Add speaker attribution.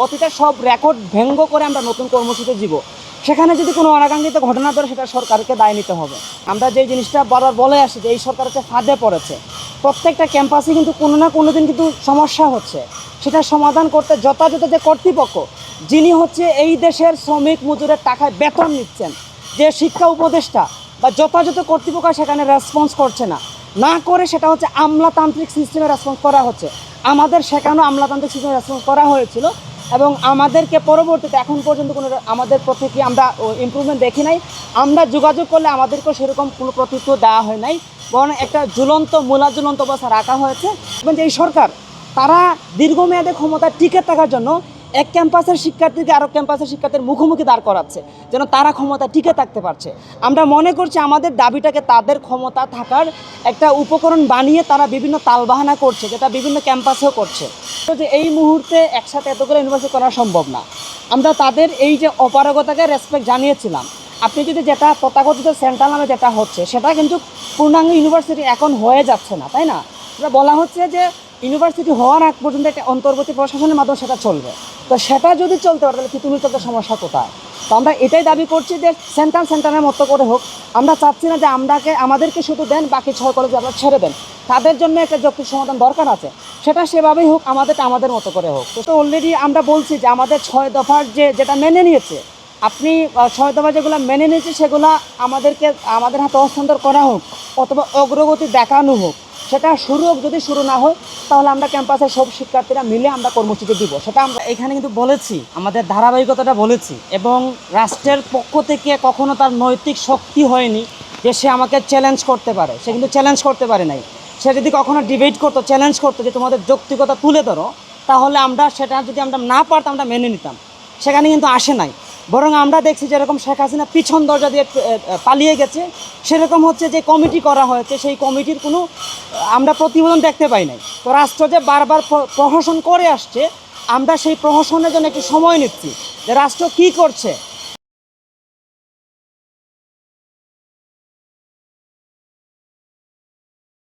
Speaker 1: অতীতের সব রেকর্ড ভঙ্গ করে আমরা নতুন কর্মসূচি দিব। সেখানে যদি কোনো অনাকাঙ্ক্ষিত ঘটনা ধরে সেটা সরকারকে দায় নিতে হবে। আমরা যে জিনিসটা বারবার বলে আসি যে এই সরকার হচ্ছে ফাঁদে পড়েছে। প্রত্যেকটা ক্যাম্পাসে কিন্তু কোনো না কোনো দিন কিন্তু সমস্যা হচ্ছে, সেটা সমাধান করতে যথাযথ যে কর্তৃপক্ষ, যিনি হচ্ছে এই দেশের শ্রমিক মজুরের টাকায় বেতন নিচ্ছেন, যে শিক্ষা উপদেষ্টা বা যথাযথ কর্তৃপক্ষ সেখানে রেসপন্স করছে না, না করে সেটা হচ্ছে আমলাতান্ত্রিক সিস্টেমে রেসপন্স করা হচ্ছে। আমাদের সেখানেও আমলাতান্ত্রিক সিস্টেমে রেসপন্স করা হয়েছিল এবং আমাদেরকে পরবর্তীতে এখন পর্যন্ত কোনো আমাদের প্রতিক্রিয়া আমরা ইমপ্রুভমেন্ট দেখি নাই। আমরা যোগাযোগ করলে আমাদেরকেও সেরকম কোনো প্রত্যুত্তর দেওয়া হয় নাই, বরং একটা ঝুলন্ত অবস্থা রাখা হয়েছে। এবং যে এই সরকার, তারা দীর্ঘমেয়াদে ক্ষমতা টিকে থাকার জন্য এক ক্যাম্পাসের শিক্ষার্থীকে আরও ক্যাম্পাসের শিক্ষার্থীর মুখোমুখি দাঁড় করাচ্ছে, যেন তারা ক্ষমতা টিকে থাকতে পারছে। আমরা মনে করছি আমাদের দাবিটাকে তাদের ক্ষমতা থাকার একটা উপকরণ বানিয়ে তারা বিভিন্ন তালবাহানা করছে, যেটা বিভিন্ন ক্যাম্পাসেও করছে। তো যে এই মুহূর্তে একসাথে এতগুলো ইউনিভার্সিটি করা সম্ভব না। আমরা তাদের এই যে অপারগতাকে রেসপেক্ট জানিয়েছিলাম। আপনি যদি যেটা তথাকথিত সেন্ট্রাল নামে যেটা হচ্ছে, সেটা কিন্তু পূর্ণাঙ্গ ইউনিভার্সিটি এখন হয়ে যাচ্ছে না, তাই না? এটা বলা হচ্ছে যে ইউনিভার্সিটি হওয়ার আগ পর্যন্ত একটা অন্তর্বর্তী প্রশাসনের মাধ্যমে সেটা চলবে। তো সেটা যদি চলতে পারে তাহলে তুমি চলতে সমস্যা কোথায়? তো আমরা এটাই দাবি করছি যে সেন্টারের মতো করে হোক। আমরা চাচ্ছি না যে আমাদেরকে শুধু দেন, বাকি 6 কলেজ আপনারা ছেড়ে দেন। তাদের জন্য একটা যৌক্তিক সমাধান দরকার আছে, সেটা সেভাবেই হোক, আমাদের মতো করে হোক। তো অলরেডি আমরা বলছি যে আমাদের 6 দফার যেটা মেনে নিয়েছে, আপনি 6 দফা যেগুলো মেনে নিয়েছে সেগুলো আমাদের হাতে হস্তান্তর করা হোক, অথবা অগ্রগতি দেখানো হোক। সেটা শুরু হোক, যদি শুরু না হয় তাহলে আমরা ক্যাম্পাসের সব শিক্ষার্থীরা মিলে আমরা কর্মসূচি দিব। সেটা আমরা এখানে কিন্তু বলেছি, আমাদের ধারাবাহিকতাটা বলেছি। এবং রাষ্ট্রের পক্ষ থেকে কখনো তার নৈতিক শক্তি হয়নি যে সে আমাকে চ্যালেঞ্জ করতে পারে। সে কিন্তু চ্যালেঞ্জ করতে পারে নাই। সে যদি কখনো ডিবেট করতো, চ্যালেঞ্জ করতো যে তোমাদের যৌক্তিকতা তুলে ধরো, তাহলে সেটা যদি আমরা না পারতাম আমরা মেনে নিতাম। সেখানে কিন্তু আসে নাই। বরং আমরা দেখছি যেরকম শেখ হাসিনা পিছন দরজা দিয়ে পালিয়ে গেছে, সেরকম হচ্ছে যে কমিটি করা হয়েছে, সেই কমিটির কোনো আমরা প্রতিবেদন দেখতে পাই নাই। তো রাষ্ট্র যে বারবার প্রহসন করে আসছে, আমরা সেই প্রহসনের জন্য একটু সময় নিচ্ছি যে রাষ্ট্র কী করছে,